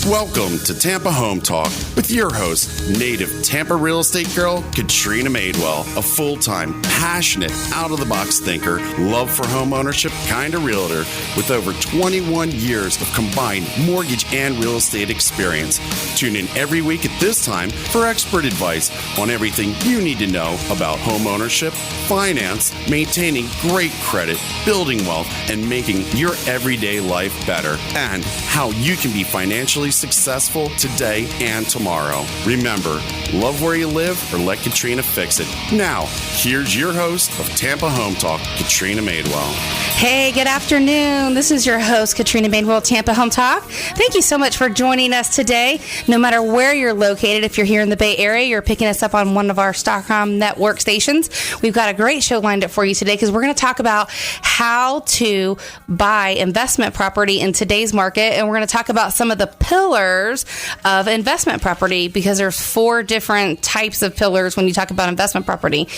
Welcome to Tampa Home Talk with your host, native Tampa real estate girl, Katrina Madewell, a full-time, passionate, out-of-the-box thinker, love for home ownership kind of realtor with over 21 years of combined mortgage and real estate experience. Tune in every week at this time for expert advice on everything you need to know about home ownership, finance, maintaining great credit, building wealth, and making your everyday life better, and how you can be financially successful today and tomorrow. Remember, love where you live or let Katrina fix it. Now, here's your host of Tampa Home Talk, Katrina Madewell. Hey, good afternoon. This is your host, Katrina Madewell, Tampa Home Talk. Thank you so much for joining us today. No matter where you're located, if you're here in the Bay Area, you're picking us up on one of our Stockholm network stations, we've got a great show lined up for you today because we're going to talk about how to buy investment property in today's market, and we're going to talk about some of the pillars of investment property because there's 4 different types of pillars when you talk about investment property.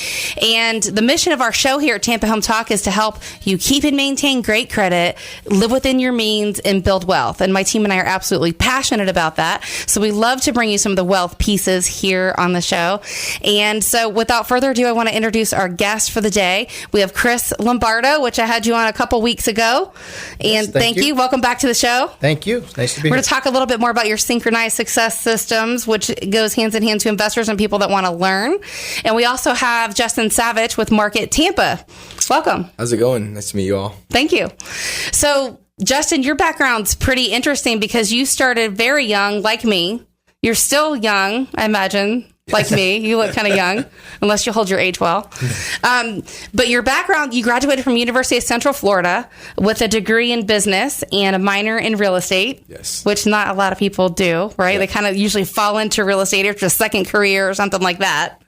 And the mission of our show here at Tampa Home Talk is to help you keep and maintain great credit, live within your means, and build wealth. And my team and I are absolutely passionate about that. So we love to bring you some of the wealth pieces here on the show. And so without further ado, I want to introduce our guest for the day. We have Chris Lombardo, which I had you on a couple weeks ago. And yes, thank you. Welcome back to the show. Thank you. Nice to be here. We're going to talk a little bit more about your synchronized success systems, which goes hands in hand to investors and people that want to learn. And we also have Justin Savich with Market Tampa. Welcome. How's it going? Nice to meet you all. Thank you. So, Justin, your background's pretty interesting because you started very young, like me. You're still young, I imagine. Like me, you look kind of young, unless you hold your age well. But your background, you graduated from University of Central Florida with a degree in business and a minor in real estate, yes, which not a lot of people do, right? Yeah. They kind of usually fall into real estate after a second career or something like that.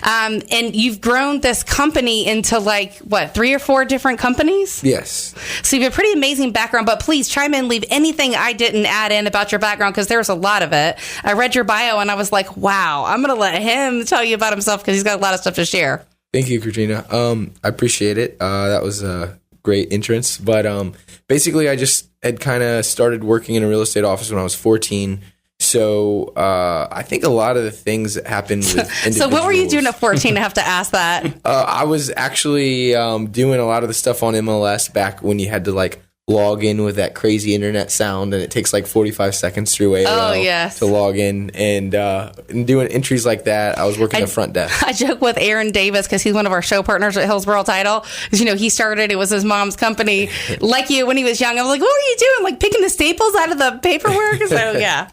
And you've grown this company into 3 or 4 different companies? Yes. So you have a pretty amazing background, but please chime in, leave anything I didn't add in about your background because there's a lot of it. I read your bio and I was like, wow, I'm going to let him tell you about himself because he's got a lot of stuff to share. Thank you, Katrina. I appreciate it. That was a great entrance. But basically, I just had kind of started working in a real estate office when I was 14. So I think a lot of the things that happened with individuals. So what were you doing at 14? I have to ask that. I was actually doing a lot of the stuff on MLS back when you had to log in with that crazy internet sound, and it takes 45 seconds through AOL to log in, and doing entries like that. I was working the front desk. I joke with Aaron Davis because he's one of our show partners at Hillsborough Title. Because, he started, it was his mom's company, like you, when he was young. I was like, what were you doing? Picking the staples out of the paperwork? So, yeah.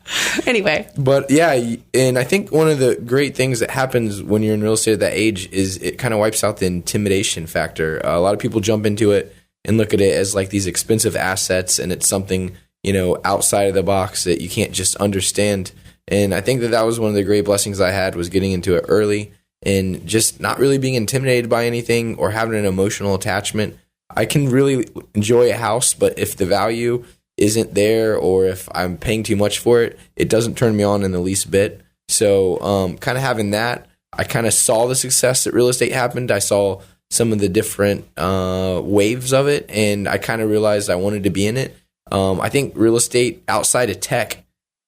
Anyway. But, yeah, and I think one of the great things that happens when you're in real estate at that age is it kind of wipes out the intimidation factor. A lot of people jump into it and look at it as these expensive assets, and it's something, outside of the box that you can't just understand. And I think that was one of the great blessings I had, was getting into it early and just not really being intimidated by anything or having an emotional attachment. I can really enjoy a house, but if the value isn't there or if I'm paying too much for it, it doesn't turn me on in the least bit. So kind of having that, I kind of saw the success that real estate happened. I saw some of the different waves of it, and I kind of realized I wanted to be in it. I think real estate outside of tech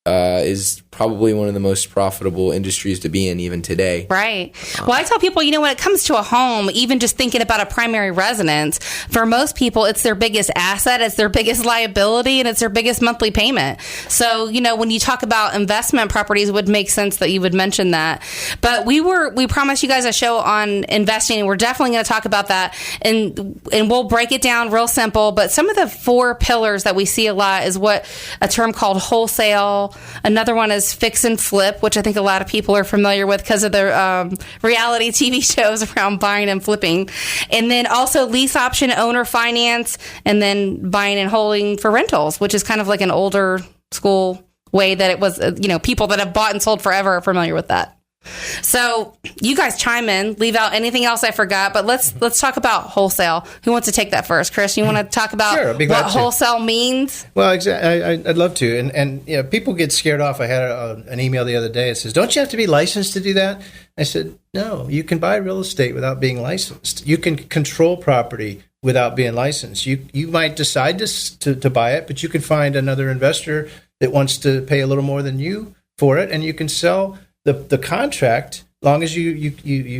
is probably one of the most profitable industries to be in even today. Right. Well, I tell people, when it comes to a home, even just thinking about a primary residence, for most people, it's their biggest asset, it's their biggest liability, and it's their biggest monthly payment. So, when you talk about investment properties, it would make sense that you would mention that. But we promised you guys a show on investing, and we're definitely going to talk about that. And we'll break it down real simple. But some of the 4 pillars that we see a lot is what a term called wholesale. Another one is fix and flip, which I think a lot of people are familiar with because of the reality TV shows around buying and flipping. And then also lease option, owner finance, and then buying and holding for rentals, which is kind of like an older school way that it was, people that have bought and sold forever are familiar with that. So you guys chime in, leave out anything else I forgot, but let's talk about wholesale. Who wants to take that first? Chris, you want to talk about what wholesale means? Well, exactly. I'd love to. And people get scared off. I had an email the other day. It says, don't you have to be licensed to do that? I said, no, you can buy real estate without being licensed. You can control property without being licensed. You might decide to buy it, but you can find another investor that wants to pay a little more than you for it, and you can sell the contract. Long as you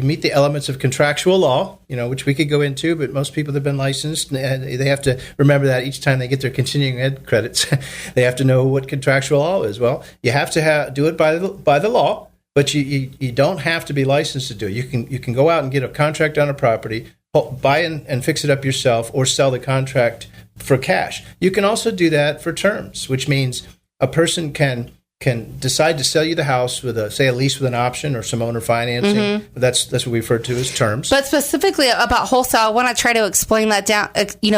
meet the elements of contractual law, which we could go into, but most people that have been licensed, and they have to remember that each time they get their continuing ed credits, they have to know what contractual law is. Well, you have to do it by the law, but you don't have to be licensed to do it. You can go out and get a contract on a property, buy and fix it up yourself, or sell the contract for cash. You can also do that for terms, which means a person can decide to sell you the house with a lease with an option or some owner financing. Mm-hmm. That's what we refer to as terms. But specifically about wholesale, I want to try to explain that down,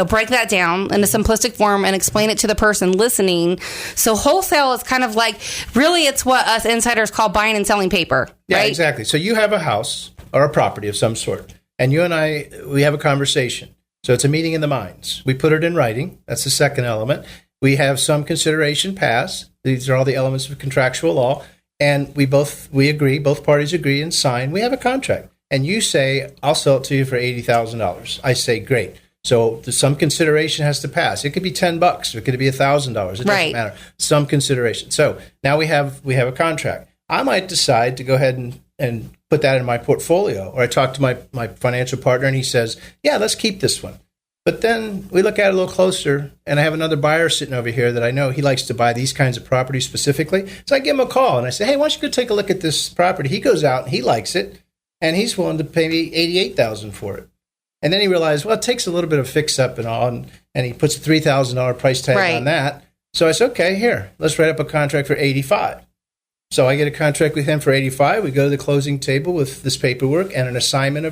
break that down in a simplistic form and explain it to the person listening. So wholesale is kind of like, really, it's what us insiders call buying and selling paper. Yeah, right? Exactly. So you have a house or a property of some sort, and you and I, we have a conversation. So it's a meeting in the minds. We put it in writing. That's the second element. We have some consideration pass. These are all the elements of contractual law. And we agree, both parties agree and sign. We have a contract. And you say, I'll sell it to you for $80,000. I say, great. So some consideration has to pass. It could be $10. It could be $1,000. It doesn't matter. Some consideration. So now we have a contract. I might decide to go ahead and put that in my portfolio. Or I talk to my financial partner and he says, yeah, let's keep this one. But then we look at it a little closer, and I have another buyer sitting over here that I know he likes to buy these kinds of properties specifically. So I give him a call, and I say, hey, why don't you go take a look at this property? He goes out, and he likes it, and he's willing to pay me $88,000 for it. And then he realized, well, it takes a little bit of fix-up and all, and he puts a $3,000 price tag on that. So I said, okay, here, let's write up a contract for $85,000. So I get a contract with him for $85,000. We go to the closing table with this paperwork and an assignment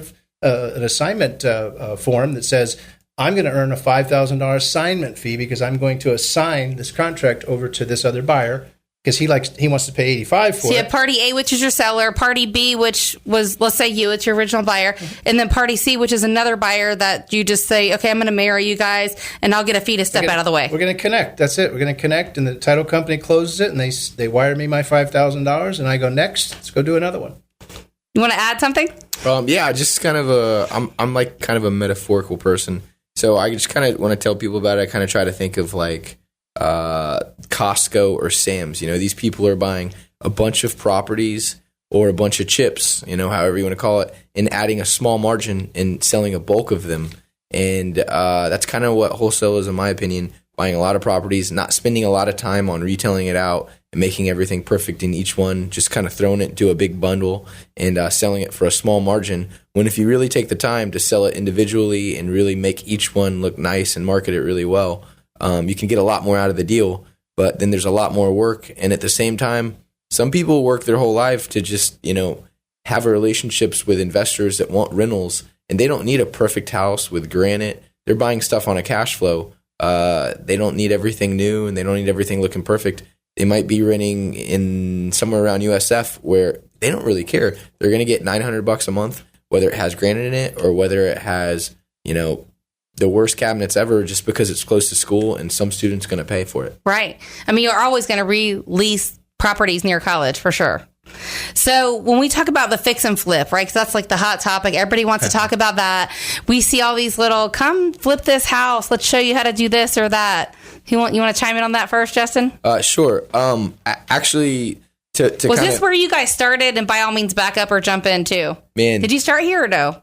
form that says, I'm going to earn a $5,000 assignment fee because I'm going to assign this contract over to this other buyer because he wants to pay $85,000 for it. So you have party A, which is your seller, party B, which was, let's say it's your original buyer, and then party C, which is another buyer that you just say, okay, I'm going to marry you guys, and I'll get a fee to step out of the way. We're going to connect. That's it. We're going to connect, and the title company closes it, and they wire me my $5,000, and I go, next, let's go do another one. You want to add something? Yeah, just kind of I'm like kind of a metaphorical person. So I just kind of, when I tell people about it, I kind of try to think of like Costco or Sam's. These people are buying a bunch of properties or a bunch of chips, however you want to call it, and adding a small margin and selling a bulk of them. And that's kind of what wholesale is, in my opinion, buying a lot of properties, not spending a lot of time on retailing it out and making everything perfect in each one, just kind of throwing it into a big bundle and selling it for a small margin. When if you really take the time to sell it individually and really make each one look nice and market it really well, you can get a lot more out of the deal. But then there's a lot more work. And at the same time, some people work their whole life to just, have relationships with investors that want rentals, and they don't need a perfect house with granite. They're buying stuff on a cash flow. They don't need everything new, and they don't need everything looking perfect. They might be renting in somewhere around USF where they don't really care. They're going to get $900 a month, whether it has granite in it or whether it has, the worst cabinets ever, just because it's close to school and some student's going to pay for it. Right. I mean, you're always going to release properties near college for sure. So when we talk about the fix and flip, right, because that's like the hot topic, everybody wants to talk about that. We see all these little, come flip this house, let's show you how to do this or that. You want to chime in on that first, Justin? Sure. Actually, to was this where you guys started? And by all means, back up or jump in too. Man, did you start here or no?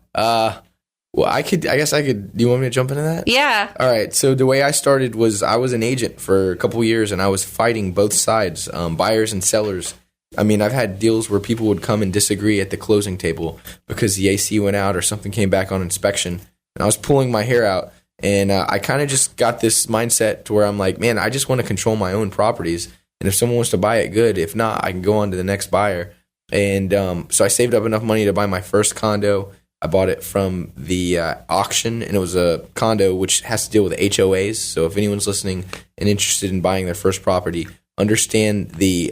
Well, I guess I could. Do you want me to jump into that? Yeah. All right. So the way I started was I was an agent for a couple of years, and I was fighting both sides, buyers and sellers. I mean, I've had deals where people would come and disagree at the closing table because the AC went out or something came back on inspection, and I was pulling my hair out. And I kind of just got this mindset to where I'm like, man, I just want to control my own properties. And if someone wants to buy it, good. If not, I can go on to the next buyer. And so I saved up enough money to buy my first condo. I bought it from the auction, and it was a condo which has to deal with HOAs. So if anyone's listening and interested in buying their first property, understand the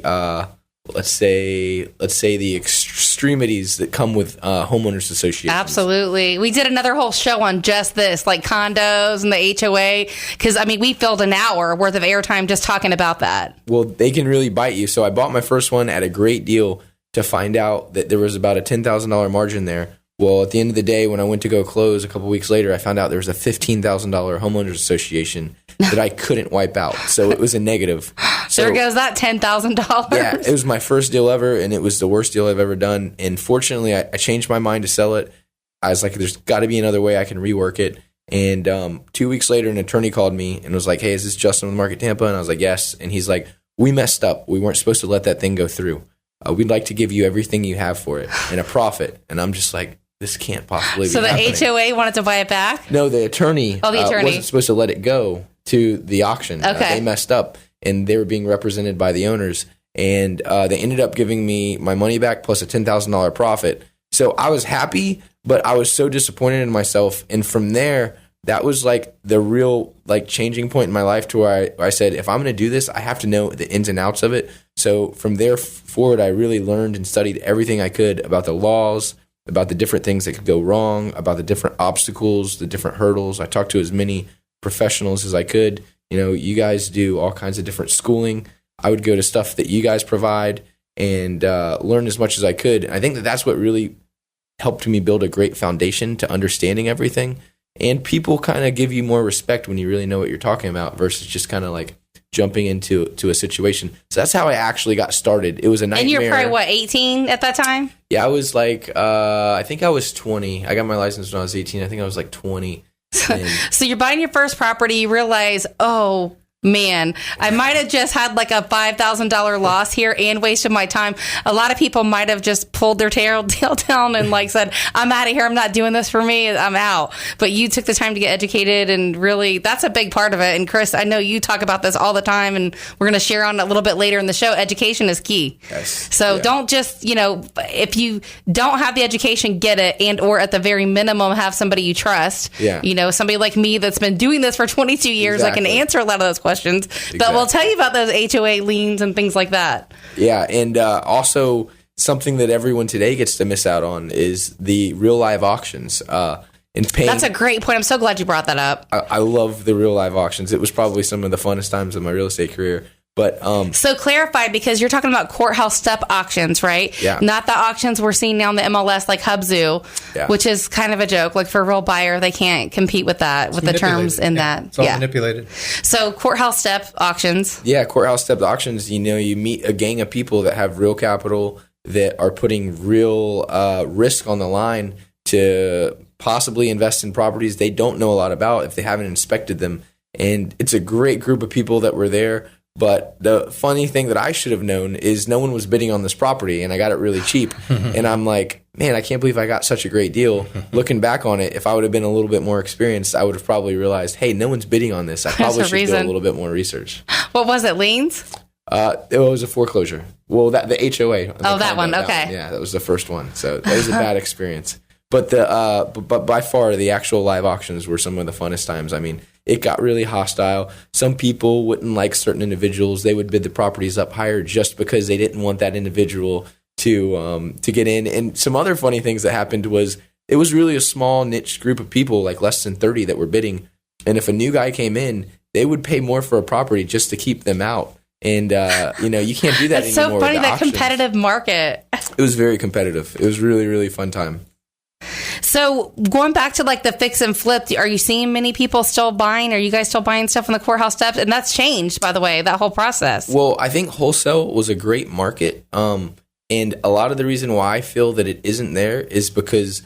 let's say the extremities that come with homeowners associations. Absolutely. We did another whole show on just this, like condos and the HOA, because I mean we filled an hour worth of airtime just talking about that. Well, they can really bite you. So I bought my first one at a great deal to find out that there was about a $10,000 margin there. Well, at the end of the day, when I went to go close a couple weeks later, I found out there was a $15,000 homeowners association that I couldn't wipe out. So it was a negative. There goes that $10,000. Yeah, it was my first deal ever, and it was the worst deal I've ever done. And fortunately, I changed my mind to sell it. I was like, there's got to be another way I can rework it. And 2 weeks later, an attorney called me and was like, hey, is this Justin on the Market Tampa? And I was like, yes. And he's like, we messed up. We weren't supposed to let that thing go through. We'd like to give you everything you have for it and a profit. And I'm just like, this can't possibly be happening. So the HOA wanted to buy it back? No, the attorney, wasn't supposed to let it go to the auction. Okay. They messed up, and they were being represented by the owners. And they ended up giving me my money back plus a $10,000 profit. So I was happy, but I was so disappointed in myself. And from there, that was like the real like changing point in my life to where I said, if I'm going to do this, I have to know the ins and outs of it. So from there forward, I really learned and studied everything I could about the laws, about the different things that could go wrong, about the different obstacles, the different hurdles. I talked to as many professionals as I could. You know, you guys do all kinds of different schooling. I would go to stuff that you guys provide and learn as much as I could. And I think that that's what really helped me build a great foundation to understanding everything. And people kind of give you more respect when you really know what you're talking about versus just kind of like jumping into a situation. So that's how I actually got started. It was a nightmare. And you're probably, 18 at that time? Yeah, I was like, I think I was 20. I got my license when I was 18. I think I was like 20. So you're buying your first property, you realize, oh, man, I might have just had like a $5,000 loss here and wasted my time. A lot of people might have just pulled their tail down and like said, I'm out of here. I'm not doing this for me. I'm out. But you took the time to get educated, and really that's a big part of it. And Chris, I know you talk about this all the time, and we're going to share on a little bit later in the show. Education is key. Yes. So don't just, if you don't have the education, get it, and or at the very minimum, have somebody you trust. Yeah. Somebody like me that's been doing this for 22 years. Exactly. I can answer a lot of those questions. But we'll tell you about those HOA liens and things like that. Yeah, and also something that everyone today gets to miss out on is the real live auctions. And paying. That's a great point. I'm so glad you brought that up. I love the real live auctions. It was probably some of the funnest times of my real estate career. But so clarify, because you're talking about courthouse step auctions, right? Yeah. Not the auctions we're seeing now in the MLS like Hubzu, which is kind of a joke. Like for a real buyer, they can't compete with that, with the terms in that. It's all manipulated. So courthouse step auctions. Yeah, courthouse step auctions, you meet a gang of people that have real capital, that are putting real risk on the line to possibly invest in properties they don't know a lot about if they haven't inspected them. And it's a great group of people that were there. But the funny thing that I should have known is no one was bidding on this property, and I got it really cheap. And I'm like, man, I can't believe I got such a great deal. Looking back on it, if I would have been a little bit more experienced, I would have probably realized, hey, no one's bidding on this. I probably should do a little bit more research. What was it, liens? It was a foreclosure. Well, the HOA. Oh, that one. Okay. Yeah, that was the first one. So that was a bad experience. But but by far, the actual live auctions were some of the funnest times. I mean, it got really hostile. Some people wouldn't like certain individuals. They would bid the properties up higher just because they didn't want that individual to get in. And some other funny things that happened was it was really a small niche group of people, like less than 30, that were bidding. And if a new guy came in, they would pay more for a property just to keep them out. And you can't do that anymore. It's so funny, that competitive market. It was very competitive. It was really, really fun time. So going back to like the fix and flip, are you seeing many people still buying? Are you guys still buying stuff on the courthouse steps? And that's changed, by the way, that whole process. Well, I think wholesale was a great market. And a lot of the reason why I feel that it isn't there is because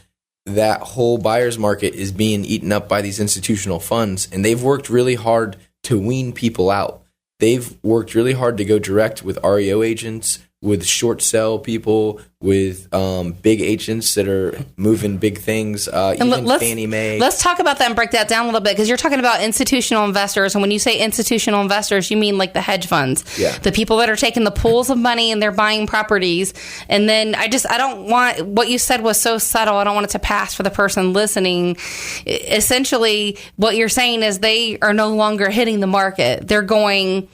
that whole buyer's market is being eaten up by these institutional funds. And they've worked really hard to wean people out. They've worked really hard to go direct with REO agents, with short sell people, with big agents that are moving big things, even Fannie Mae. Let's talk about that and break that down a little bit, because you're talking about institutional investors. And when you say institutional investors, you mean like the hedge funds, the people that are taking the pools of money and they're buying properties. And then I don't want, what you said was so subtle, I don't want it to pass for the person listening. Essentially, what you're saying is they are no longer hitting the market. They're going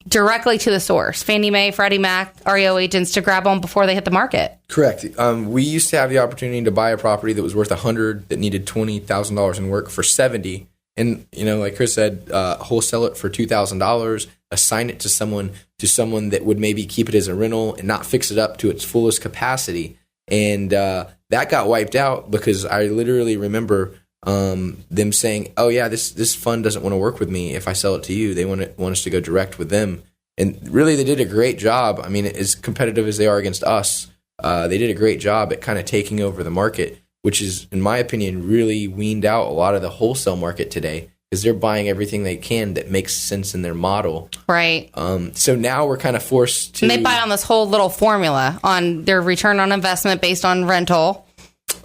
directly to the source, Fannie Mae, Freddie Mac, REO agents, to grab them before they hit the market. Correct. We used to have the opportunity to buy a property that was worth $100 that needed $20,000 in work for $70, and like Chris said, wholesale it for $2,000, assign it to someone that would maybe keep it as a rental and not fix it up to its fullest capacity, and that got wiped out because I literally remember them saying, "Oh yeah, this fund doesn't want to work with me if I sell it to you. They want us to go direct with them." And really, they did a great job. I mean, as competitive as they are against us, they did a great job at kind of taking over the market, which is, in my opinion, really weaned out a lot of the wholesale market today because they're buying everything they can that makes sense in their model. Right. So now we're kind of forced to... And they buy on this whole little formula on their return on investment based on rental.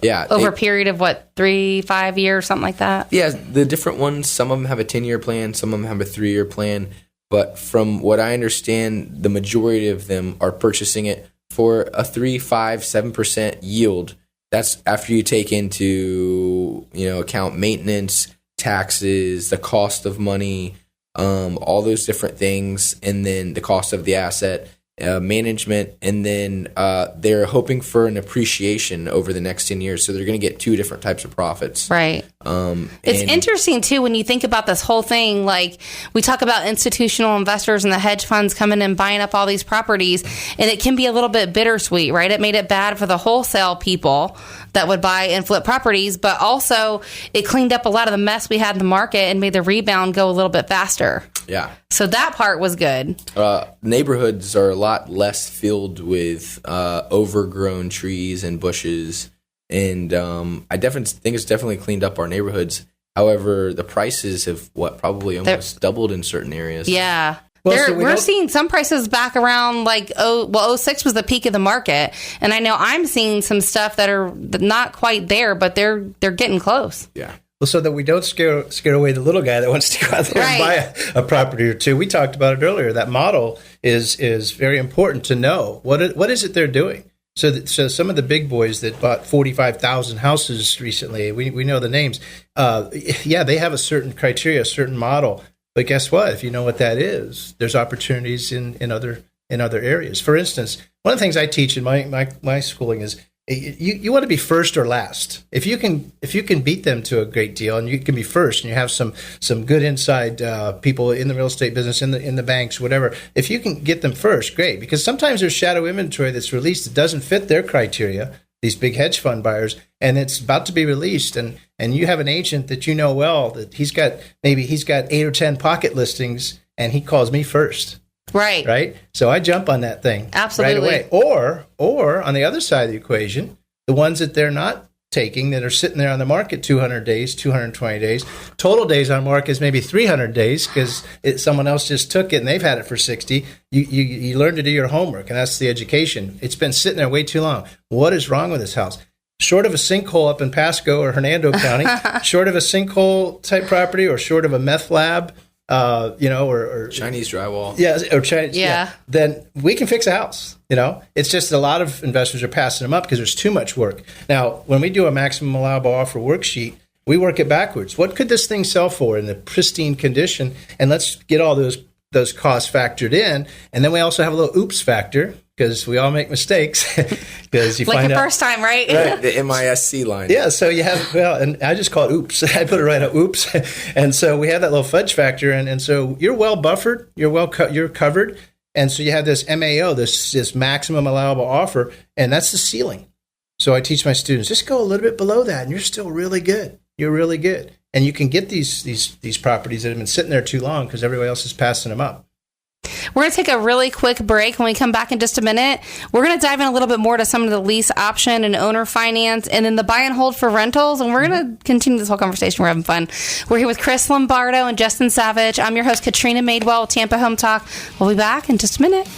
Yeah. Over a period of, 3-5 years, something like that? Yeah, the different ones, some of them have a 10-year plan, some of them have a 3-year plan. But from what I understand, the majority of them are purchasing it for a 3, 5, 7% yield. That's after you take into account maintenance, taxes, the cost of money, all those different things, and then the cost of the asset, management, and then they're hoping for an appreciation over the next 10 years. So they're going to get 2 different types of profits. Right. It's interesting, too, when you think about this whole thing. Like, we talk about institutional investors and the hedge funds coming and buying up all these properties, and it can be a little bit bittersweet, right? It made it bad for the wholesale people that would buy and flip properties, but also it cleaned up a lot of the mess we had in the market and made the rebound go a little bit faster. Yeah. So that part was good. Neighborhoods are a lot less filled with overgrown trees and bushes. And I definitely think it's definitely cleaned up our neighborhoods. However, the prices have probably almost doubled in certain areas. Yeah. Well, we're seeing some prices back around 06 was the peak of the market. And I know I'm seeing some stuff that are not quite there, but they're getting close. Yeah. Well, so that we don't scare away the little guy that wants to go out there and buy a property or two. We talked about it earlier. That model is very important to know. What is it they're doing? So some of the big boys that bought 45,000 houses recently, we know the names. They have a certain criteria, a certain model. But guess what? If you know what that is, there's opportunities in other areas. For instance, one of the things I teach in my schooling is you want to be first or last. If you can beat them to a great deal, and you can be first, and you have some good inside people in the real estate business, in the banks, whatever. If you can get them first, great. Because sometimes there's shadow inventory that's released that doesn't fit their criteria. These big hedge fund buyers, and it's about to be released, and you have an agent that you know well that he's got 8 or 10 pocket listings, and he calls me first. Right. So I jump on that thing absolutely right away. Or on the other side of the equation, the ones that they're not taking that are sitting there on the market 200 days, 220 days, total days on market is maybe 300 days because someone else just took it and they've had it for 60. You learn to do your homework, and that's the education. It's been sitting there way too long. What is wrong with this house? Short of a sinkhole up in Pasco or Hernando County, short of a sinkhole type property, or short of a meth lab, or Chinese drywall. Yeah, or Chinese. Yeah. Then we can fix a house. It's just a lot of investors are passing them up because there's too much work. Now, when we do a maximum allowable offer worksheet, we work it backwards. What could this thing sell for in the pristine condition? And let's get all those costs factored in. And then we also have a little oops factor because we all make mistakes. Because you find out first time, right? The MISC line. Yeah, so you have, and I just call it oops. I put it right up, oops. And so we have that little fudge factor, and so you're well buffered, you're covered, and so you have this MAO, this maximum allowable offer, and that's the ceiling. So I teach my students, just go a little bit below that, and you're still really good. You're really good. And you can get these properties that have been sitting there too long because everybody else is passing them up. We're going to take a really quick break. When we come back in just a minute, we're going to dive in a little bit more to some of the lease option and owner finance, and then the buy and hold for rentals. And we're going to continue this whole conversation. We're having fun. We're here with Chris Lombardo and Justin Savich. I'm your host, Katrina Madewell, Tampa Home Talk. We'll be back in just a minute.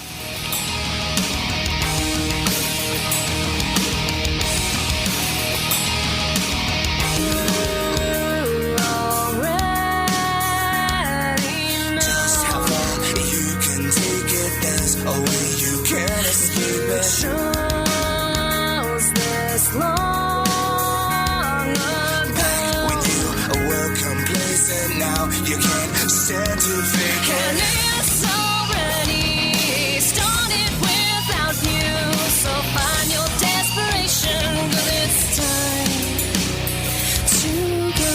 You can't stand to think, and it's already started without you. So find your desperation, 'cause it's time to go.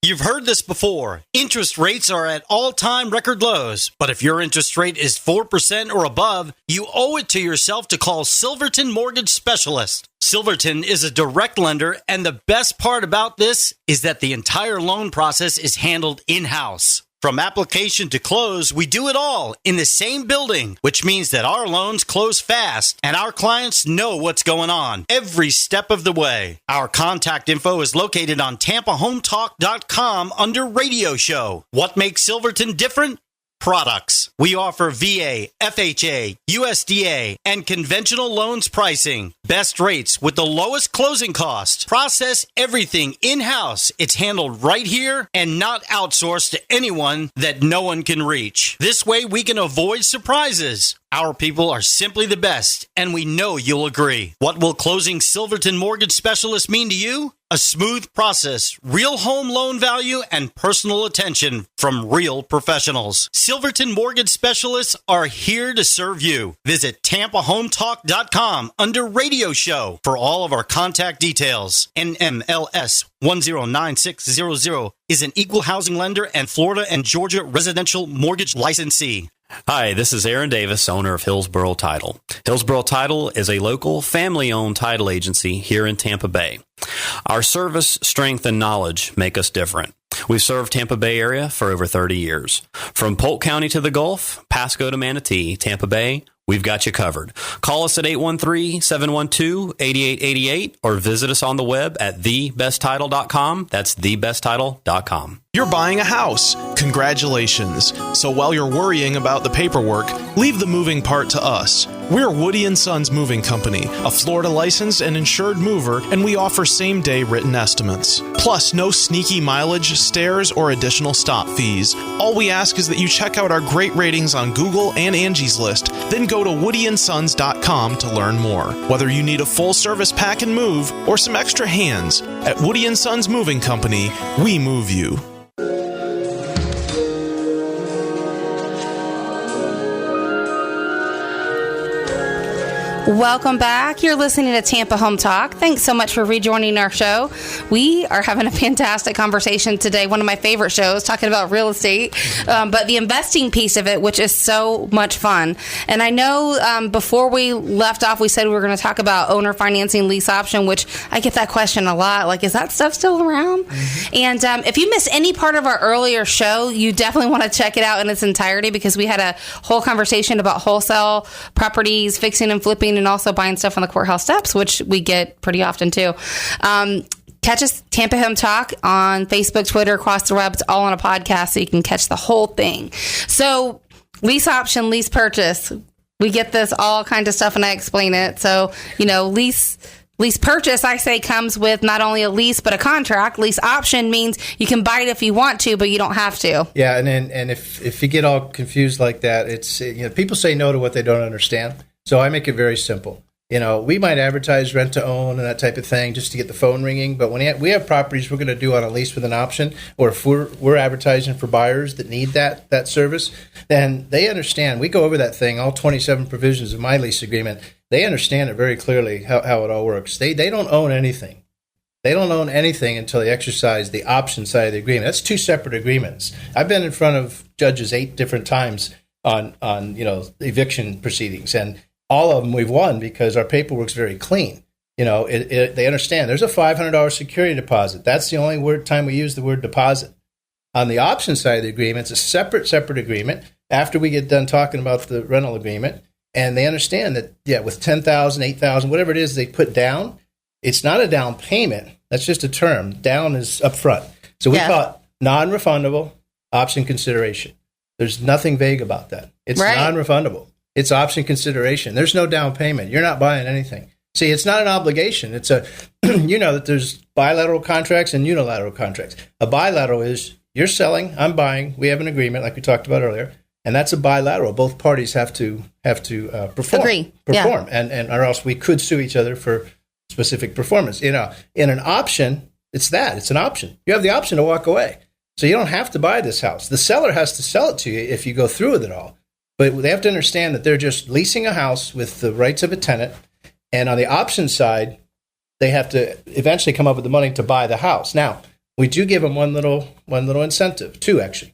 You've heard this before. Interest rates are at all-time record lows. But if your interest rate is 4% or above, you owe it to yourself to call Silverton Mortgage Specialist. Silverton is a direct lender, and the best part about this is that the entire loan process is handled in-house. From application to close, we do it all in the same building, which means that our loans close fast and our clients know what's going on every step of the way. Our contact info is located on TampaHometalk.com under Radio Show. What makes Silverton different? Products. We offer VA, FHA, USDA, and conventional loans pricing. Best rates with the lowest closing costs. Process everything in-house. It's handled right here and not outsourced to anyone that no one can reach. This way we can avoid surprises. Our people are simply the best, and we know you'll agree. What will closing Silverton Mortgage Specialist mean to you? A smooth process, real home loan value, and personal attention from real professionals. Silverton Mortgage Specialists are here to serve you. Visit TampaHometalk.com under Radio Show for all of our contact details. NMLS 109600 is an equal housing lender and Florida and Georgia residential mortgage licensee. Hi, this is Aaron Davis, owner of Hillsborough Title. Hillsborough Title is a local, family-owned title agency here in Tampa Bay. Our service, strength, and knowledge make us different. We've served Tampa Bay area for over 30 years. From Polk County to the Gulf, Pasco to Manatee, Tampa Bay, we've got you covered. Call us at 813-712-8888 or visit us on the web at thebesttitle.com. That's thebesttitle.com. You're buying a house. Congratulations. So while you're worrying about the paperwork, leave the moving part to us. We're Woody & Sons Moving Company, a Florida licensed and insured mover, and we offer same-day written estimates. Plus, no sneaky mileage, stairs, or additional stop fees. All we ask is that you check out our great ratings on Google and Angie's List, then go to woodyandsons.com to learn more. Whether you need a full-service pack and move or some extra hands, at Woody & Sons Moving Company, we move you. Welcome back. You're listening to Tampa Home Talk. Thanks so much for rejoining our show. We are having a fantastic conversation today. One of my favorite shows, talking about real estate, but the investing piece of it, which is so much fun. And I know before we left off, we said we were going to talk about owner financing lease option, which I get that question a lot. Like, is that stuff still around? Mm-hmm. And if you missed any part of our earlier show, you definitely want to check it out in its entirety, because we had a whole conversation about wholesale properties, fixing and flipping, and also buying stuff on the courthouse steps, which we get pretty often too. Catch us, Tampa Home Talk, on Facebook, Twitter, across the web. It's all on a podcast, so you can catch the whole thing. So lease option, lease purchase. We get this all kind of stuff, and I explain it. So, you know, lease purchase, I say, comes with not only a lease, but a contract. Lease option means you can buy it if you want to, but you don't have to. Yeah, and if you get all confused like that, it's, you know, people say no to what they don't understand. So I make it very simple. You know, we might advertise rent to own and that type of thing just to get the phone ringing. But when we have properties we're going to do on a lease with an option, or if we're advertising for buyers that need that service, then they understand. We go over that thing, all 27 provisions of my lease agreement. They understand it very clearly how it all works. They don't own anything. They don't own anything until they exercise the option side of the agreement. That's two separate agreements. I've been in front of judges 8 different times on you know, eviction proceedings, and all of them we've won because our paperwork's very clean. You know, they understand there's a $500 security deposit. That's the only time we use the word deposit. On the option side of the agreement, it's a separate agreement after we get done talking about the rental agreement. And they understand that, yeah, with $10,000, $8,000, whatever it is they put down, it's not a down payment. That's just a term. Down is up front. So we call it non-refundable option consideration. There's nothing vague about that. It's non-refundable. It's option consideration. There's no down payment. You're not buying anything. See, it's not an obligation. It's a, you know, that there's bilateral contracts and unilateral contracts. A bilateral is you're selling, I'm buying. We have an agreement like we talked about earlier, and that's a bilateral. Both parties have to perform. Yeah. and or else we could sue each other for specific performance. You know, in an option, it's an option. You have the option to walk away, so you don't have to buy this house. The seller has to sell it to you if you go through with it all. But they have to understand that they're just leasing a house with the rights of a tenant. And on the option side, they have to eventually come up with the money to buy the house. Now, we do give them one little incentive, 2 actually.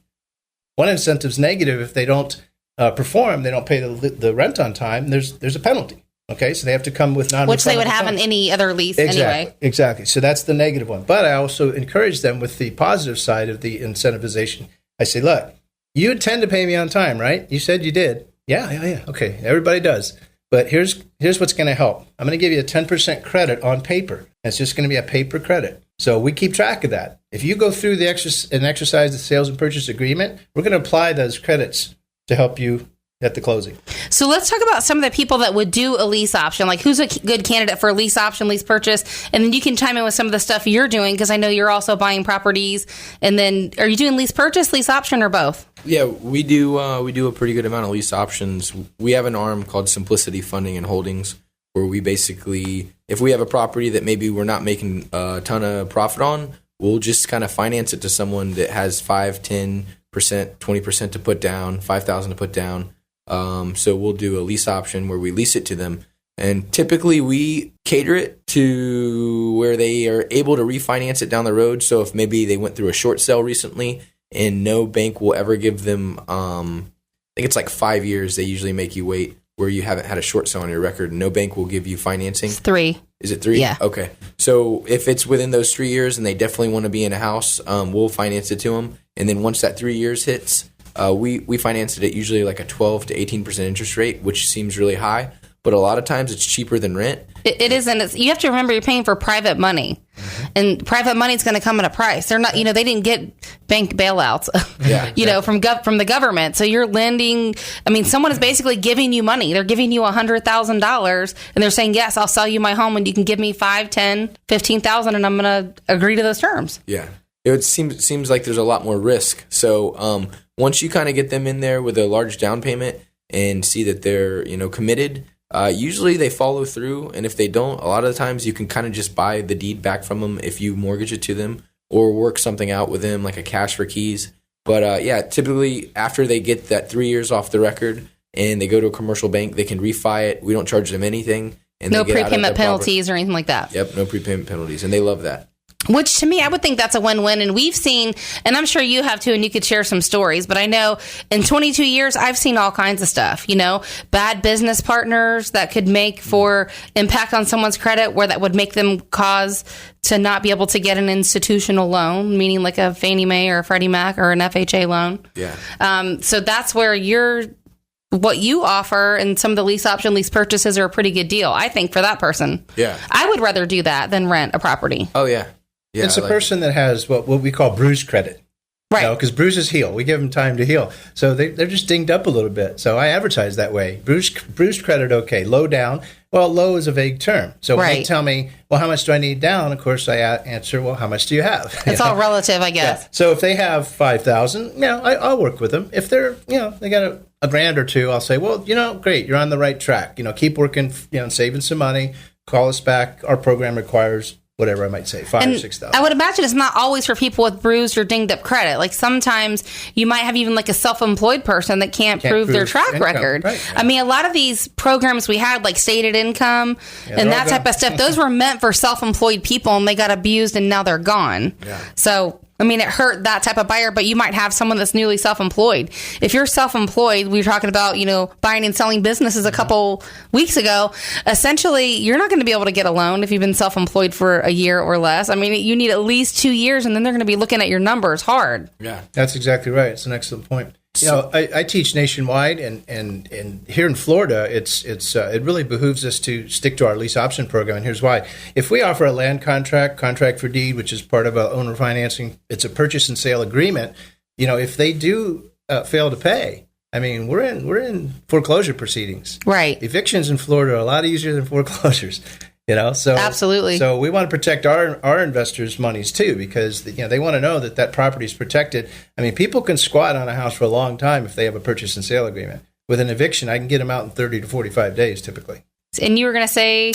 One incentive's negative if they don't perform, they don't pay the rent on time. There's a penalty. Okay, so they have to come with non-refundable which they would have funds. in any other lease anyway. Exactly. So that's the negative one. But I also encourage them with the positive side of the incentivization. I say, look, you intend to pay me on time, right? You said you did. Yeah. Okay, everybody does. But here's what's going to help. I'm going to give you a 10% credit on paper. It's just going to be a paper credit. So we keep track of that. If you go through and exercise the sales and purchase agreement, we're going to apply those credits to help you at the closing. So let's talk about some of the people that would do a lease option. Like, who's a good candidate for a lease option, lease purchase? And then you can chime in with some of the stuff you're doing, because I know you're also buying properties. And then, are you doing lease purchase, lease option, or both? Yeah, we do a pretty good amount of lease options. We have an arm called Simplicity Funding and Holdings, where we basically, if we have a property that maybe we're not making a ton of profit on, we'll just kind of finance it to someone that has 5, 10%, 20% to put down, $5,000 to put down. So we'll do a lease option where we lease it to them. And typically we cater it to where they are able to refinance it down the road. So if maybe they went through a short sale recently and no bank will ever give them, I think it's like 5 years they usually make you wait, where you haven't had a short sale on your record. No bank will give you financing. It's 3. Is it 3? Yeah. Okay. So if it's within those 3 years and they definitely want to be in a house, we'll finance it to them. And then once that 3 years hits, we finance it at usually like a 12 to 18% interest rate, which seems really high. But a lot of times it's cheaper than rent. It isn't. You have to remember you're paying for private money. Mm-hmm. And private money is going to come at a price. They're not, they didn't get bank bailouts, from the government. So you're lending. I mean, someone is basically giving you money. They're giving you $100,000 and they're saying, yes, I'll sell you my home and you can give me 5, 10, 15,000 and I'm going to agree to those terms. Yeah. It seems like there's a lot more risk. So once you kind of get them in there with a large down payment and see that they're, committed, usually they follow through. And if they don't, a lot of the times you can kind of just buy the deed back from them if you mortgage it to them, or work something out with them like a cash for keys. But typically after they get that 3 years off the record and they go to a commercial bank, they can refi it. We don't charge them anything. And no prepayment penalties or anything like that. Yep, no prepayment penalties. And they love that. Which to me, I would think that's a win-win. And we've seen, and I'm sure you have too, and you could share some stories, but I know in 22 years, I've seen all kinds of stuff, bad business partners that could make for impact on someone's credit, where that would make them cause to not be able to get an institutional loan, meaning like a Fannie Mae or a Freddie Mac or an FHA loan. Yeah. So that's where what you offer and some of the lease option, lease purchases are a pretty good deal, I think, for that person. Yeah. I would rather do that than rent a property. Oh, yeah. Yeah, it's a person that has what we call bruise credit. Right. Because bruises heal. We give them time to heal. So they're just dinged up a little bit. So I advertise that way. Bruised credit, okay. Low down. Well, low is a vague term. So when they tell me, well, how much do I need down? Of course, I answer, well, how much do you have? It's all relative, I guess. Yeah. So if they have $5,000, I'll work with them. If they're, they got a grand or two, I'll say, well, great. You're on the right track. Keep working, saving some money. Call us back. Our program requires whatever I might say, 5,000 or 6,000. I would imagine it's not always for people with bruised or dinged up credit. Like sometimes you might have even like a self-employed person that can't prove their track record. Right, yeah. I mean, a lot of these programs we had, like stated income and that type of stuff, those were meant for self-employed people and they got abused and now they're gone. Yeah. So, I mean, it hurt that type of buyer, but you might have someone that's newly self-employed. If you're self-employed, we were talking about, buying and selling businesses a couple weeks ago. Essentially, you're not going to be able to get a loan if you've been self-employed for a year or less. I mean, you need at least 2 years, and then they're going to be looking at your numbers hard. Yeah, that's exactly right. It's an excellent point. I teach nationwide, and here in Florida, it really behooves us to stick to our lease option program, and here's why. If we offer a land contract for deed, which is part of owner financing, it's a purchase and sale agreement. If they do fail to pay, I mean, we're in foreclosure proceedings. Right. Evictions in Florida are a lot easier than foreclosures. So absolutely. So we want to protect our investors' monies too, because they want to know that property is protected. I mean, people can squat on a house for a long time if they have a purchase and sale agreement. With an eviction, I can get them out in 30 to 45 days typically. And you were going to say?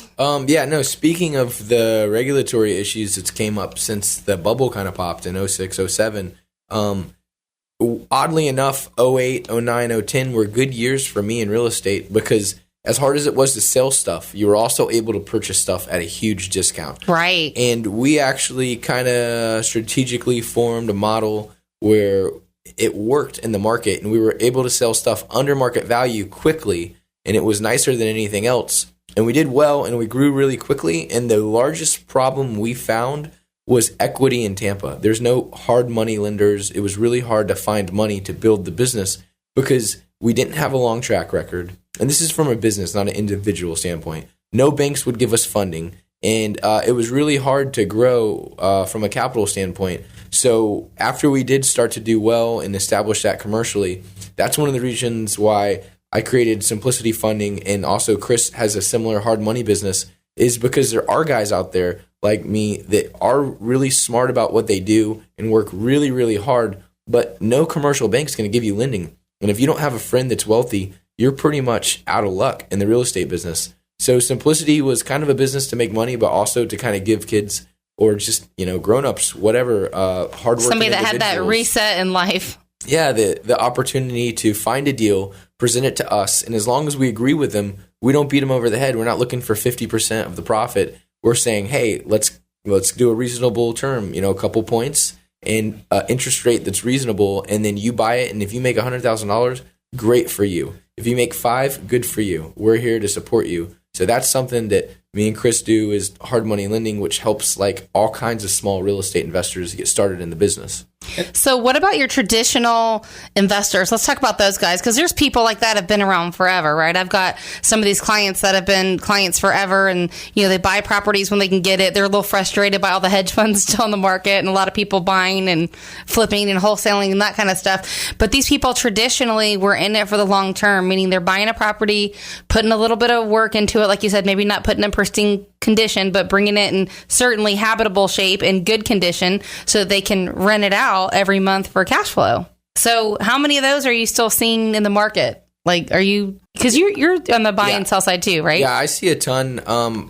Speaking of the regulatory issues that's came up since the bubble kind of popped in 06, 07, oddly enough, 08, 09, 010 were good years for me in real estate, because as hard as it was to sell stuff, you were also able to purchase stuff at a huge discount. Right. And we actually kind of strategically formed a model where it worked in the market, and we were able to sell stuff under market value quickly, and it was nicer than anything else. And we did well, and we grew really quickly. And the largest problem we found was equity in Tampa. There's no hard money lenders. It was really hard to find money to build the business because we didn't have a long track record. And this is from a business, not an individual standpoint. No banks would give us funding. And it was really hard to grow from a capital standpoint. So after we did start to do well and establish that commercially, that's one of the reasons why I created Simplicity Funding. And also Chris has a similar hard money business, is because there are guys out there like me that are really smart about what they do and work really, really hard, but no commercial bank's going to give you lending. And if you don't have a friend that's wealthy, you're pretty much out of luck in the real estate business. So Simplicity was kind of a business to make money, but also to kind of give kids or just, grown-ups, whatever, hardworking somebody that had that individuals, reset in life. Yeah, the opportunity to find a deal, present it to us, and as long as we agree with them, we don't beat them over the head. We're not looking for 50% of the profit. We're saying, hey, let's do a reasonable term, a couple points and interest rate that's reasonable, and then you buy it, and if you make $100,000, great for you. If you make $5,000, good for you. We're here to support you. So that's something that me and Chris do, is hard money lending, which helps like all kinds of small real estate investors get started in the business. So what about your traditional investors? Let's talk about those guys, because there's people like that have been around forever, right? I've got some of these clients that have been clients forever, and they buy properties when they can get it. They're a little frustrated by all the hedge funds still in the market and a lot of people buying and flipping and wholesaling and that kind of stuff. But these people traditionally were in it for the long term, meaning they're buying a property, putting a little bit of work into it, like you said, maybe not putting it in pristine condition, but bringing it in certainly habitable shape and good condition so that they can rent it out every month for cash flow. So how many of those are you still seeing in the market? Like, are you, because you're on the buy and sell side too, right? Yeah, I see a ton.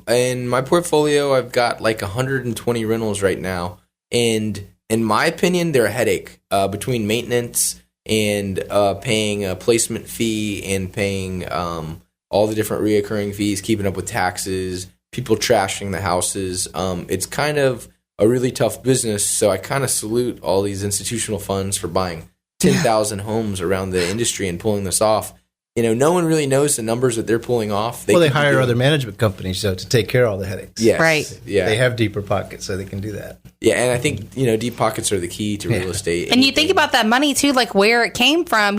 In my portfolio, I've got like 120 rentals right now. And in my opinion, they're a headache between maintenance and paying a placement fee and paying all the different reoccurring fees, keeping up with taxes, people trashing the houses. It's kind of a really tough business. So I kind of salute all these institutional funds for buying 10,000 homes around the industry and pulling this off. No one really knows the numbers that they're pulling off. They hire other management companies, though, to take care of all the headaches. Yes. Right. Yeah. They have deeper pockets, so they can do that. Yeah, and I think, deep pockets are the key to real estate. And you think about that money, too, like where it came from.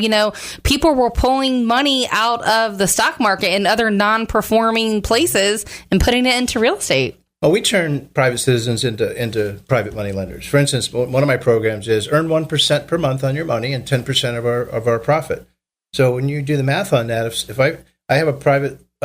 People were pulling money out of the stock market and other non-performing places and putting it into real estate. Well, we turn private citizens into private money lenders. For instance, one of my programs is earn 1% per month on your money and 10% of our profit. So when you do the math on that, if I have a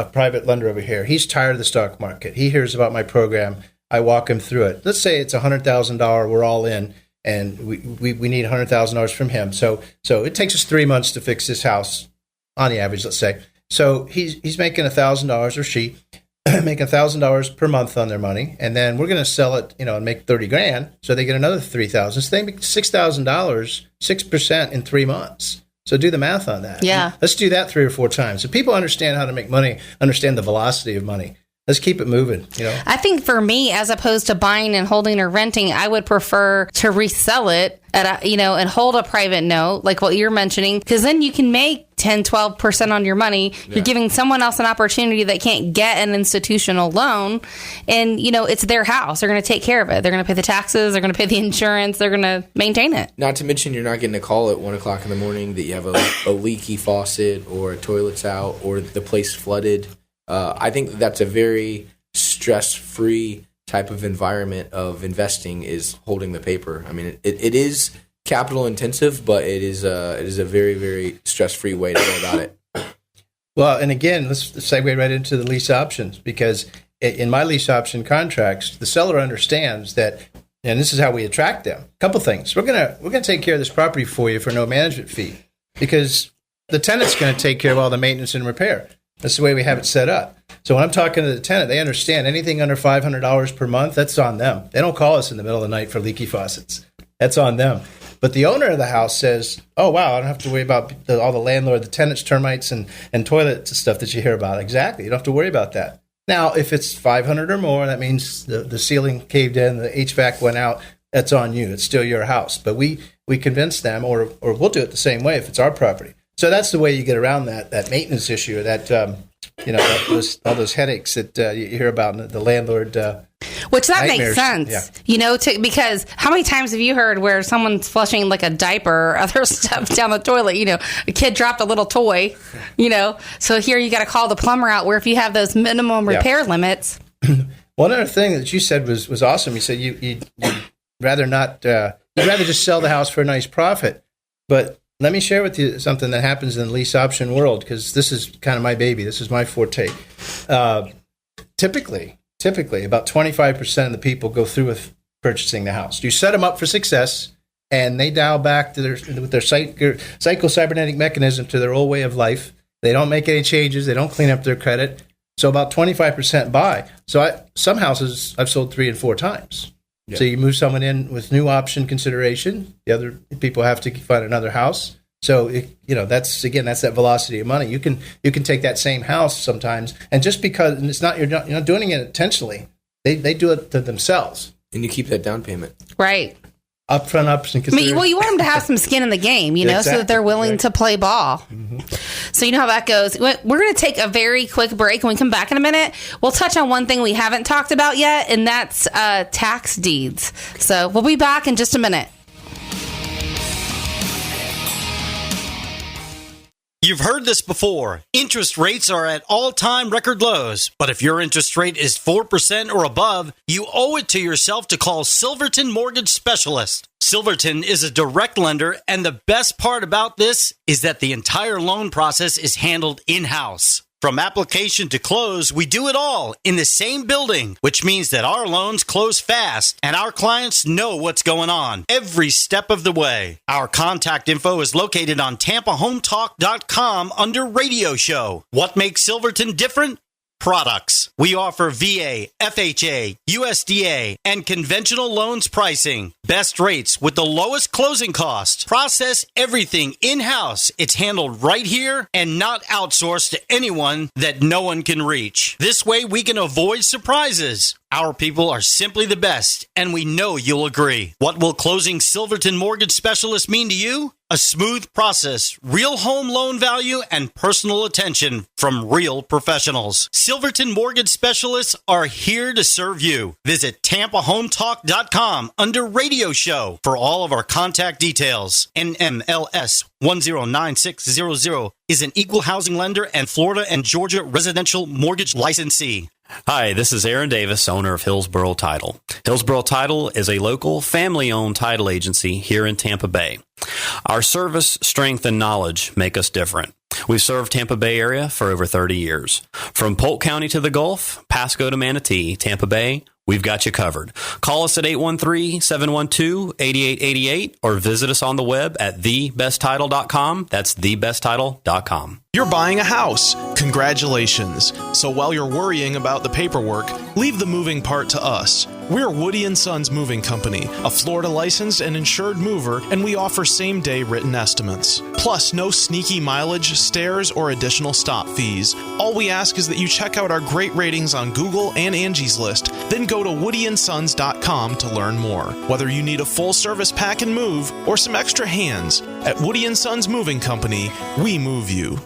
private lender over here, he's tired of the stock market. He hears about my program. I walk him through it. Let's say it's $100,000. We're all in, and we need $100,000 from him. So it takes us 3 months to fix this house, on the average, let's say. So he's making $1,000, or she making $1,000 per month on their money, and then we're going to sell it, and make $30,000. So they get another $3,000. So they make $6,000, 6% in 3 months. So do the math on that. Yeah. Let's do that 3 or 4 times. So people understand how to make money, understand the velocity of money. Let's keep it moving. I think for me, as opposed to buying and holding or renting, I would prefer to resell it at and hold a private note, like what you're mentioning, because then you can make 10, 12% on your money. Yeah. You're giving someone else an opportunity that can't get an institutional loan. And, it's their house. They're going to take care of it. They're going to pay the taxes. They're going to pay the insurance. They're going to maintain it. Not to mention, you're not getting a call at 1 o'clock in the morning that you have a leaky faucet or a toilet's out or the place flooded. I think that's a very stress-free type of environment of investing, is holding the paper. I mean, it is capital intensive, but it is a very, very stress-free way to go about it. Well, and again, let's segue right into the lease options, because in my lease option contracts, the seller understands that, and this is how we attract them. A couple things. We're gonna take care of this property for you for no management fee, because the tenant's going to take care of all the maintenance and repair. That's the way we have it set up. So when I'm talking to the tenant, they understand anything under $500 per month, that's on them. They don't call us in the middle of the night for leaky faucets. That's on them. But the owner of the house says, oh, wow, I don't have to worry about all the landlord, the tenants, termites, and toilets and stuff that you hear about. Exactly. You don't have to worry about that. Now, if it's 500 or more, that means the ceiling caved in, the HVAC went out, that's on you. It's still your house. But we convince them, or we'll do it the same way if it's our property. So that's the way you get around that maintenance issue, that all those headaches that you hear about, the landlord Which that Nightmares. makes sense, because how many times have you heard where someone's flushing like a diaper or other stuff down the toilet? A kid dropped a little toy, So here you got to call the plumber out. Where if you have those minimum repair limits. One other thing that you said was awesome. You said you'd rather not, you'd rather just sell the house for a nice profit. But let me share with you something that happens in the lease option world, because this is kind of my baby. This is my forte. Typically, about 25% of the people go through with purchasing the house. You set them up for success, and they dial back to their psycho-cybernetic mechanism to their old way of life. They don't make any changes. They don't clean up their credit. So about 25% buy. So some houses I've sold 3 and 4 times. Yeah. So you move someone in with new option consideration. The other people have to find another house. So that's that velocity of money. You can take that same house sometimes, and just because you're not doing it intentionally, they do it to themselves. And you keep that down payment, right? Upfront option consideration. Well, you want them to have some skin in the game, exactly. So that they're willing to play ball. Mm-hmm. So you know how that goes. We're going to take a very quick break. When we come back in a minute, we'll touch on one thing we haven't talked about yet, and that's tax deeds. So we'll be back in just a minute. You've heard this before. Interest rates are at all-time record lows. But if your interest rate is 4% or above, you owe it to yourself to call Silverton Mortgage Specialist. Silverton is a direct lender, and the best part about this is that the entire loan process is handled in-house. From application to close, we do it all in the same building, which means that our loans close fast and our clients know what's going on every step of the way. Our contact info is located on TampaHometalk.com under Radio Show. What makes Silverton different? Products. We offer VA, FHA, USDA, and conventional loans pricing. Best rates with the lowest closing costs. Process everything in-house. It's handled right here and not outsourced to anyone that no one can reach. This way we can avoid surprises. Our people are simply the best, and we know you'll agree. What will closing Silverton Mortgage Specialist mean to you? A smooth process, real home loan value, and personal attention from real professionals. Silverton Mortgage Specialists are here to serve you. Visit TampaHometalk.com under Radio Show for all of our contact details. NMLS 109600 is an equal housing lender and Florida and Georgia residential mortgage licensee. Hi, this is Aaron Davis, owner of Hillsborough Title. Hillsborough Title is a local, family-owned title agency here in Tampa Bay. Our service, strength, and knowledge make us different. We've served Tampa Bay area for over 30 years. From Polk County to the Gulf, Pasco to Manatee, Tampa Bay, we've got you covered. Call us at 813-712-8888 or visit us on the web at thebesttitle.com. That's thebesttitle.com. You're buying a house. Congratulations. So while you're worrying about the paperwork, leave the moving part to us. We're Woody & Sons Moving Company, a Florida licensed and insured mover, and we offer same-day written estimates. Plus, no sneaky mileage, stairs, or additional stop fees. All we ask is that you check out our great ratings on Google and Angie's List, then go to woodyandsons.com to learn more. Whether you need a full service pack and move or some extra hands, at Woody & Sons Moving Company, we move you.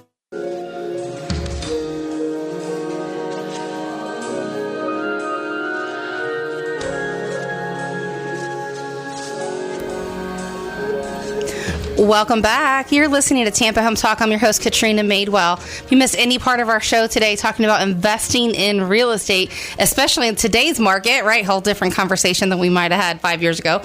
Welcome back. You're listening to Tampa Home Talk. I'm your host, Katrina Madewell. If you missed any part of our show today talking about investing in real estate, especially in today's market, right? Whole different conversation than we might have had 5 years ago.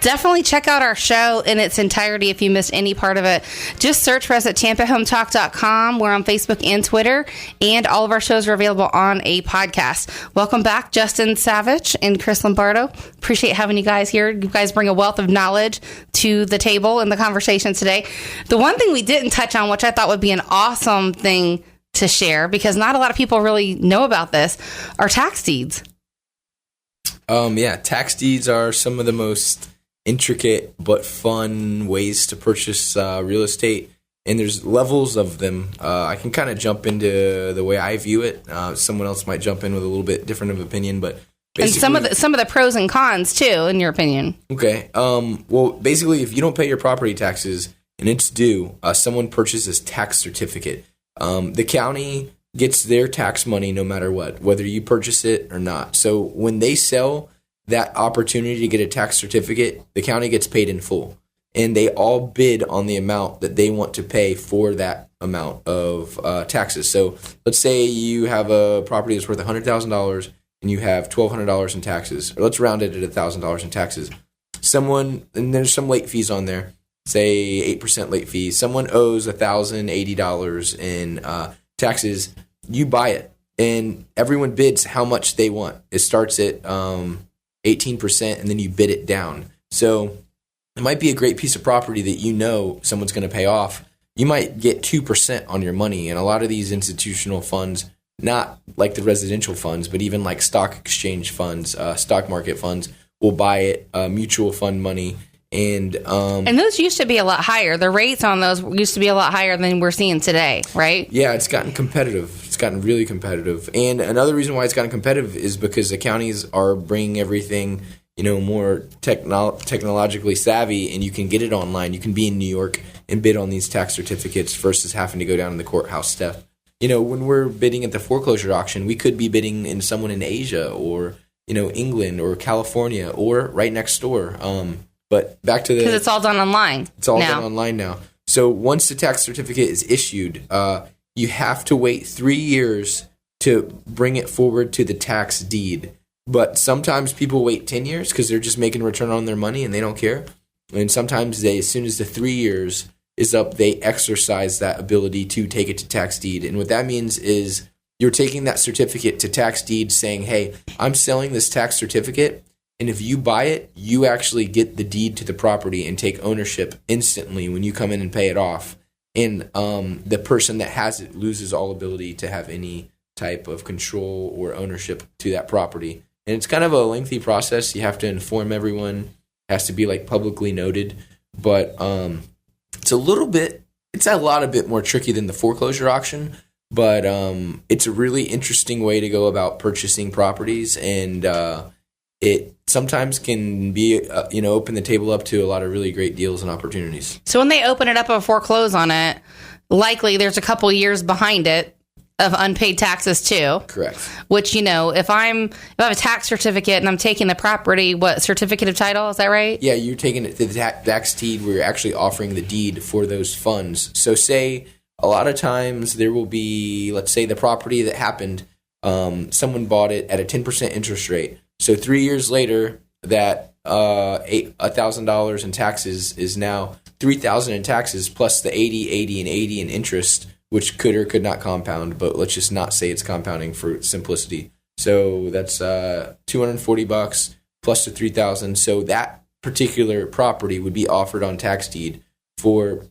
Definitely check out our show in its entirety if you missed any part of it. Just search for us at TampaHometalk.com. We're on Facebook and Twitter, and all of our shows are available on a podcast. Welcome back, Justin Savich and Chris Lombardo. Appreciate having you guys here. You guys bring a wealth of knowledge to the table in the conversation today. The one thing we didn't touch on, which I thought would be an awesome thing to share, because not a lot of people really know about this, are tax deeds. Tax deeds are some of the most intricate but fun ways to purchase real estate, and there's levels of them. I can kind of jump into the way I view it. Someone else might jump in with a little bit different of opinion, but and some of the pros and cons too, in your opinion. Okay. Well, basically, if you don't pay your property taxes and it's due, someone purchases tax certificate. The county gets their tax money no matter what, whether you purchase it or not. So when they sell that opportunity to get a tax certificate, the county gets paid in full. And they all bid on the amount that they want to pay for that amount of taxes. So let's say you have a property that's worth $100,000 and you have $1,200 in taxes. Or let's round it at $1,000 in taxes. And there's some late fees on there, say 8% late fees. Someone owes $1,080 in taxes. You buy it, and everyone bids how much they want. It starts at 18%, and then you bid it down. So it might be a great piece of property that you know someone's going to pay off. You might get 2% on your money, and a lot of these institutional funds, not like the residential funds, but even like stock exchange funds, stock market funds, will buy it, mutual fund money. And those used to be a lot higher. The rates on those used to be a lot higher than we're seeing today, right? Yeah, it's gotten competitive. It's gotten really competitive. And another reason why it's gotten competitive is because the counties are bringing everything, more technologically savvy, and you can get it online. You can be in New York and bid on these tax certificates versus having to go down to the courthouse step. When we're bidding at the foreclosure auction, we could be bidding in someone in Asia or, England or California or right next door. But back to because it's all done online. It's all done online now. So once the tax certificate is issued, you have to wait 3 years to bring it forward to the tax deed. But sometimes people wait 10 years because they're just making a return on their money and they don't care. And sometimes as soon as the 3 years is up, they exercise that ability to take it to tax deed. And what that means is you're taking that certificate to tax deed saying, hey, I'm selling this tax certificate. And if you buy it, you actually get the deed to the property and take ownership instantly when you come in and pay it off. And the person that has it loses all ability to have any type of control or ownership to that property. And it's kind of a lengthy process. You have to inform everyone. It has to be like publicly noted. But it's a lot more tricky than the foreclosure auction. But it's a really interesting way to go about purchasing properties, and it sometimes can be, open the table up to a lot of really great deals and opportunities. So when they open it up and foreclose on it, likely there's a couple years behind it of unpaid taxes too. Correct. Which, if I have a tax certificate and I'm taking the property, what, certificate of title, is that right? Yeah, you're taking it to the tax deed where you're actually offering the deed for those funds. So say a lot of times there will be, let's say the property that happened, someone bought it at a 10% interest rate. So 3 years later, that $1,000 in taxes is now $3,000 in taxes plus the 80 and 80 in interest, which could or could not compound. But let's just not say it's compounding for simplicity. So that's $240 plus the $3,000. So that particular property would be offered on tax deed for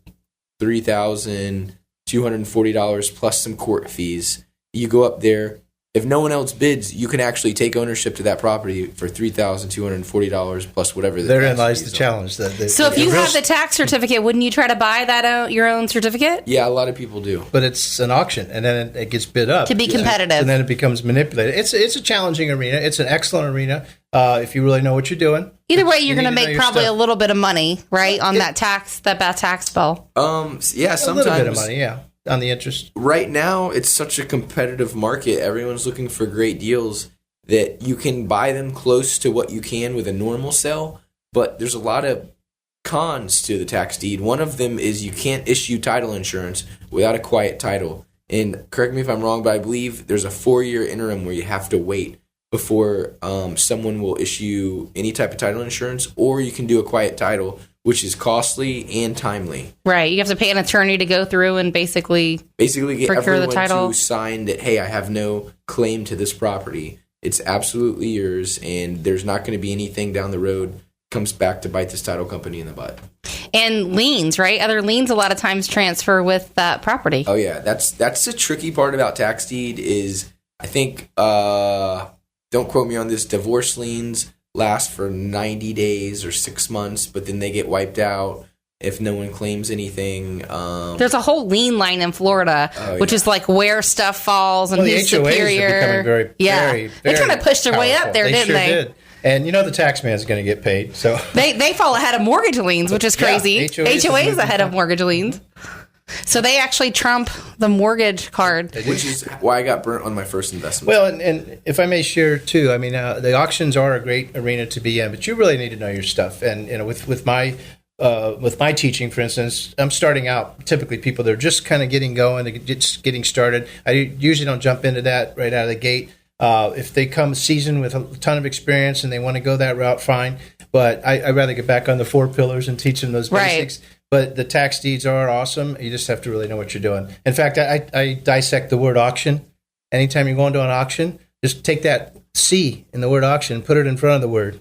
$3,240 plus some court fees. You go up there. If no one else bids, you can actually take ownership to that property for $3,240 plus whatever. Therein lies the challenge. So if you have the tax certificate, wouldn't you try to buy that your own certificate? Yeah, a lot of people do. But it's an auction, and then it gets bid up to be competitive, and then it becomes manipulated. It's a challenging arena. It's an excellent arena if you really know what you're doing. Either way, you're going to make probably a little bit of money, right, on that bad tax bill. Yeah, sometimes a little bit of money. Yeah. On the interest. Right now, it's such a competitive market. Everyone's looking for great deals that you can buy them close to what you can with a normal sale, but there's a lot of cons to the tax deed. One of them is you can't issue title insurance without a quiet title. And correct me if I'm wrong, but I believe there's a 4-year interim where you have to wait before someone will issue any type of title insurance, or you can do a quiet title, which is costly and timely. Right. You have to pay an attorney to go through and basically get everyone the title to sign that, hey, I have no claim to this property. It's absolutely yours, and there's not going to be anything down the road comes back to bite this title company in the butt. And liens, right? Other liens a lot of times transfer with that property. Oh, yeah. That's the tricky part about tax deed is, I think, don't quote me on this, divorce liens last for 90 days or 6 months, but then they get wiped out if no one claims anything. There's a whole lien line in Florida, which is like where stuff falls and who's superior. Are becoming very, very they kind of pushed their way up there, didn't they? Did. And the tax man's going to get paid. So they fall ahead of mortgage liens, which is crazy. Yeah, HOAs ahead of mortgage liens. So they actually trump the mortgage card. Which is why I got burnt on my first investment. Well, and if I may share too, I mean, the auctions are a great arena to be in, but you really need to know your stuff. And with my teaching, for instance, I'm starting out. Typically, people they're just kind of getting going, they're just getting started. I usually don't jump into that right out of the gate. If they come seasoned with a ton of experience and they want to go that route, fine. But I'd rather get back on the 4 pillars and teach them those basics. Right. But the tax deeds are awesome. You just have to really know what you're doing. In fact, I dissect the word auction. Anytime you go into an auction, just take that C in the word auction and put it in front of the word.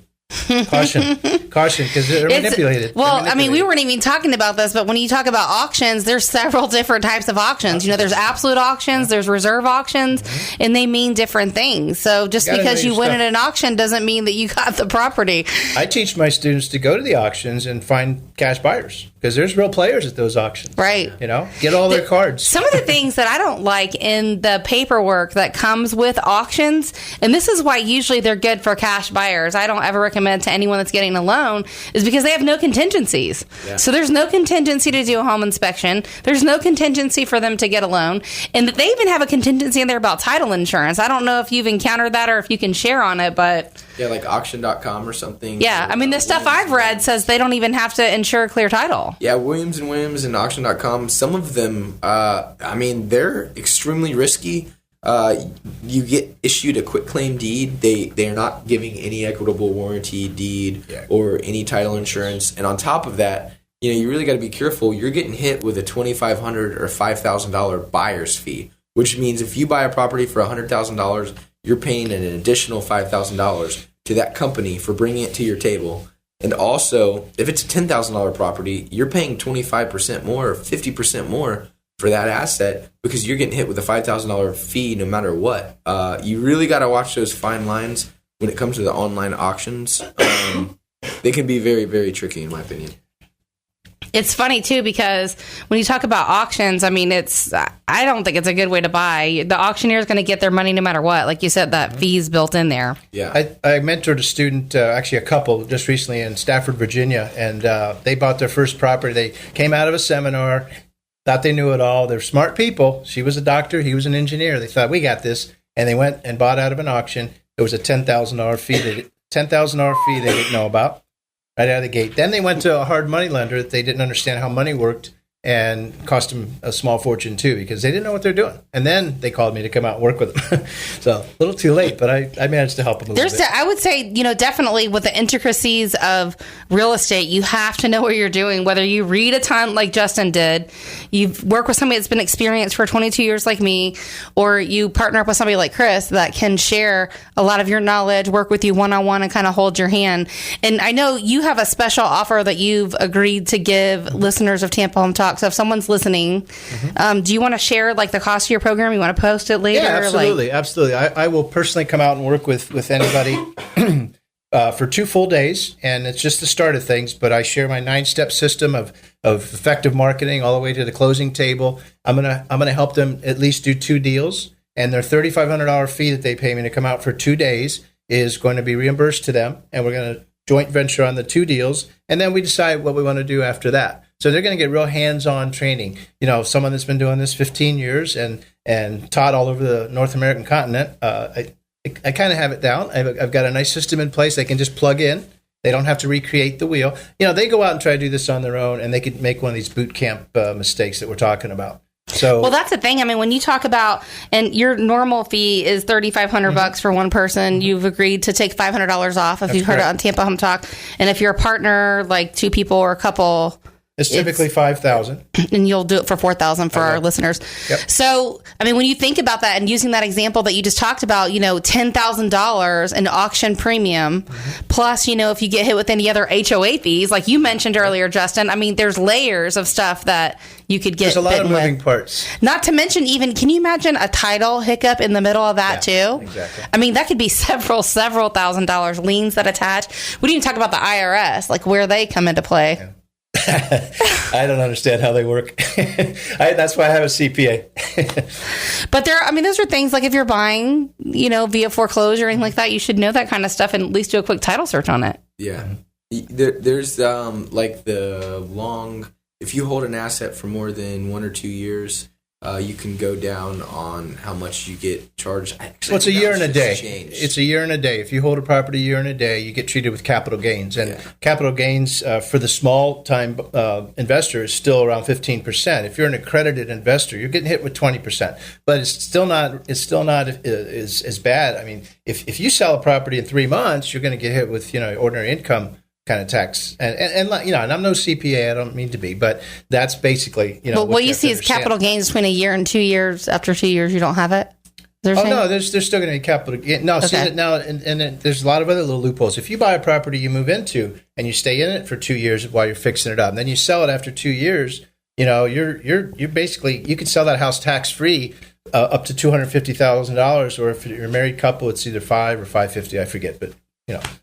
Caution, because they're manipulated. Well, I mean, we weren't even talking about this, but when you talk about auctions, there's several different types of auctions. There's absolute auctions, there's reserve auctions, and they mean different things. So just because you win at an auction doesn't mean that you got the property. I teach my students to go to the auctions and find cash buyers because there's real players at those auctions. Right. Get all their cards. Some of the things that I don't like in the paperwork that comes with auctions, and this is why usually they're good for cash buyers. I don't ever recommend to anyone that's getting a loan is because they have no contingencies. Yeah. So there's no contingency to do a home inspection. There's no contingency for them to get a loan. And they even have a contingency in there about title insurance. I don't know if you've encountered that or if you can share on it, but... Yeah, like auction.com or something. Yeah, I mean, the stuff I've read says they don't even have to insure clear title. Yeah, Williams & Williams and auction.com, some of them, they're extremely risky. You get issued a quitclaim deed. They are not giving any equitable warranty deed or any title insurance. And on top of that, you really got to be careful. You're getting hit with a $2,500 or $5,000 buyer's fee, which means if you buy a property for $100,000, you're paying an additional $5,000 to that company for bringing it to your table. And also, if it's a $10,000 property, you're paying 25% more or 50% more for that asset because you're getting hit with a $5,000 fee no matter what. You really got to watch those fine lines when it comes to the online auctions. They can be very, very tricky in my opinion. It's funny too because when you talk about auctions, I mean, I don't think it's a good way to buy. The auctioneer is going to get their money no matter what. Like you said, that fee's built in there. Yeah, I mentored a student, actually a couple, just recently in Stafford, Virginia, and they bought their first property. They came out of a seminar, thought they knew it all. They're smart people. She was a doctor, he was an engineer. They thought, we got this, and they went and bought out of an auction. It was a $10,000 fee. $10,000 fee they didn't know about. Right out of the gate. Then they went to a hard money lender that they didn't understand how money worked and cost them a small fortune too because they didn't know what they're doing. And then they called me to come out and work with them. So a little too late, but I managed to help them a little bit. I would say, definitely with the intricacies of real estate, you have to know what you're doing, whether you read a ton like Justin did, you work with somebody that's been experienced for 22 years like me, or you partner up with somebody like Chris that can share a lot of your knowledge, work with you one-on-one and kind of hold your hand. And I know you have a special offer that you've agreed to give listeners of Tampa Home Talk. So if someone's listening, do you want to share like the cost of your program? You want to post it later? Yeah, absolutely. Absolutely. I will personally come out and work with anybody for 2 full days. And it's just the start of things. But I share my 9-step system of effective marketing all the way to the closing table. I'm gonna help them at least do 2 deals. And their $3,500 fee that they pay me to come out for 2 days is going to be reimbursed to them. And we're going to joint venture on the 2 deals. And then we decide what we want to do after that. So they're going to get real hands-on training. Someone that's been doing this 15 years and taught all over the North American continent. I kind of have it down. I've got a nice system in place. They can just plug in. They don't have to recreate the wheel. They go out and try to do this on their own, and they could make one of these boot camp mistakes that we're talking about. So, well, that's the thing. I mean, when you talk about, and your normal fee is $3,500 for one person, you've agreed to take $500 off if you've heard it on Tampa Home Talk. And if you're a partner, like 2 people or a couple, it's typically $5,000, and you'll do it for $4,000 for our listeners. Yep. So, I mean, when you think about that and using that example that you just talked about, $10,000 in auction premium, plus, if you get hit with any other HOA fees, like you mentioned earlier, Justin. I mean, there's layers of stuff that you could get. There's a lot of moving parts. Not to mention, even, can you imagine a title hiccup in the middle of that too? Exactly. I mean, that could be several $1,000s liens that attach. We didn't even talk about the IRS, like where they come into play. Yeah. I don't understand how they work. That's why I have a CPA. But those are things like if you're buying, via foreclosure or anything like that, you should know that kind of stuff and at least do a quick title search on it. Yeah. There's like the long if you hold an asset for more than 1 or 2 years, you can go down on how much you get charged. Well, it's a year and a day. It's a year and a day. If you hold a property a year and a day, you get treated with capital gains. And capital gains for the small-time investor is still around 15%. If you're an accredited investor, you're getting hit with 20%. But it's still not as bad. I mean, if you sell a property in 3 months, you're going to get hit with ordinary income kind of tax, and I'm no CPA, I don't mean to be, but that's basically But what you see is capital gains between 1 year and 2 years. After 2 years, you don't have it. No, there's still going to be capital gain. No, okay. See that now, and then there's a lot of other little loopholes. If you buy a property you move into and you stay in it for 2 years while you're fixing it up, and then you sell it after 2 years, you're basically, you can sell that house tax free up to $250,000, or if you're a married couple, it's either $500 or $550, I forget, but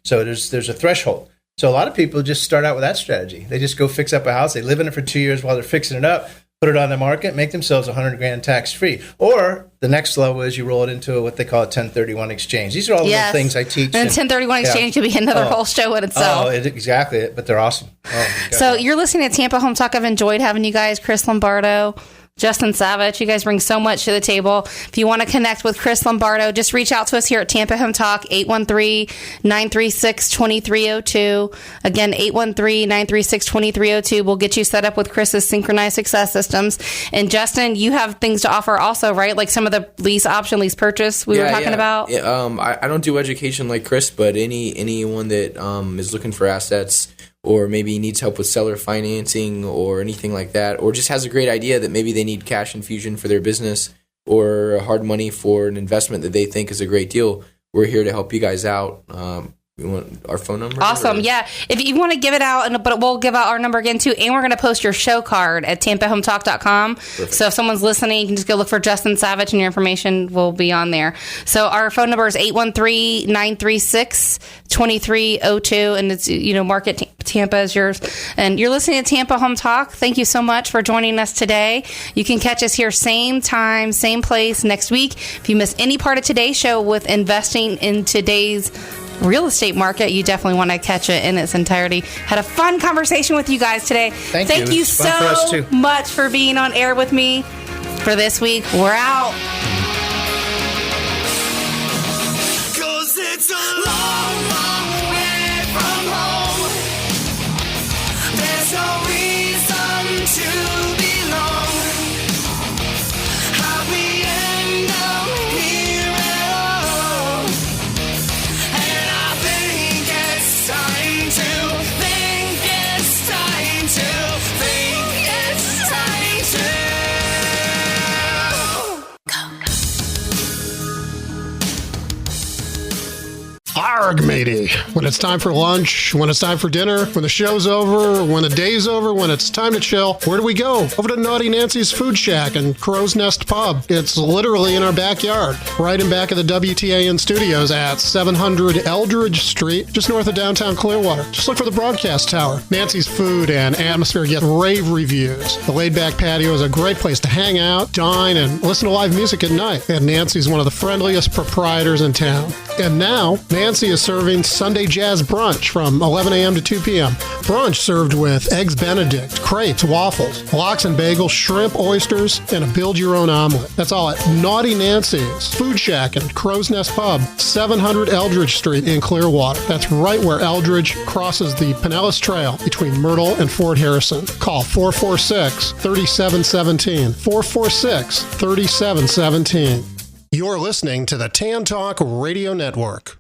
so there's a threshold. So a lot of people just start out with that strategy. They just go fix up a house. They live in it for 2 years while they're fixing it up, put it on the market, make themselves $100,000 tax free. Or the next level is you roll it into what they call a 1031 exchange. These are all the little things I teach. And 1031 exchange could be another whole show in itself. Exactly. But they're awesome. So you're listening to Tampa Home Talk. I've enjoyed having you guys, Chris Lombardo, Justin Savich. You guys bring so much to the table. If you want to connect with Chris Lombardo, just reach out to us here at Tampa Home Talk, 813-936-2302. Again, 813-936-2302. We'll get you set up with Chris's Synchronized Success Systems. And Justin, you have things to offer also, right? Like some of the lease purchase we were talking about? Yeah, I don't do education like Chris, but anyone that is looking for assets, or maybe needs help with seller financing or anything like that, or just has a great idea that maybe they need cash infusion for their business or hard money for an investment that they think is a great deal, we're here to help you guys out. You want our phone number? Awesome. Yeah. If you want to give it out, but we'll give out our number again too. And we're going to post your show card at tampahometalk.com. Perfect. So if someone's listening, you can just go look for Justin Savich and your information will be on there. So our phone number is 813-936-2302. And it's, Market Tampa is yours. And you're listening to Tampa Home Talk. Thank you so much for joining us today. You can catch us here same time, same place next week. If you miss any part of today's show with investing in today's real estate market, you definitely want to catch it in its entirety. Had a fun conversation with you guys today. Thank you so much for being on air with me for this week. We're out. 'Cause it's a long, long way from home. There's no reason to belong. How we end up here at all. And I think it's time to think it's time to think it's time to Arg, matey. When it's time for lunch, when it's time for dinner, when the show's over, when the day's over, when it's time to chill, where do we go? Over to Naughty Nancy's Food Shack and Crow's Nest Pub. It's literally in our backyard, right in back of the WTAN studios at 700 Eldridge Street, just north of downtown Clearwater. Just look for the broadcast tower. Nancy's food and atmosphere get rave reviews. The laid-back patio is a great place to hang out, dine, and listen to live music at night. And Nancy's one of the friendliest proprietors in town. And now, Nancy is serving Sunday Jazz Brunch from 11 a.m. to 2 p.m. Brunch served with Eggs Benedict, crepes, waffles, lox and bagels, shrimp, oysters, and a build-your-own omelet. That's all at Naughty Nancy's Food Shack and Crow's Nest Pub, 700 Eldridge Street in Clearwater. That's right where Eldridge crosses the Pinellas Trail between Myrtle and Fort Harrison. Call 446-3717. 446-3717. You're listening to the Tan Talk Radio Network.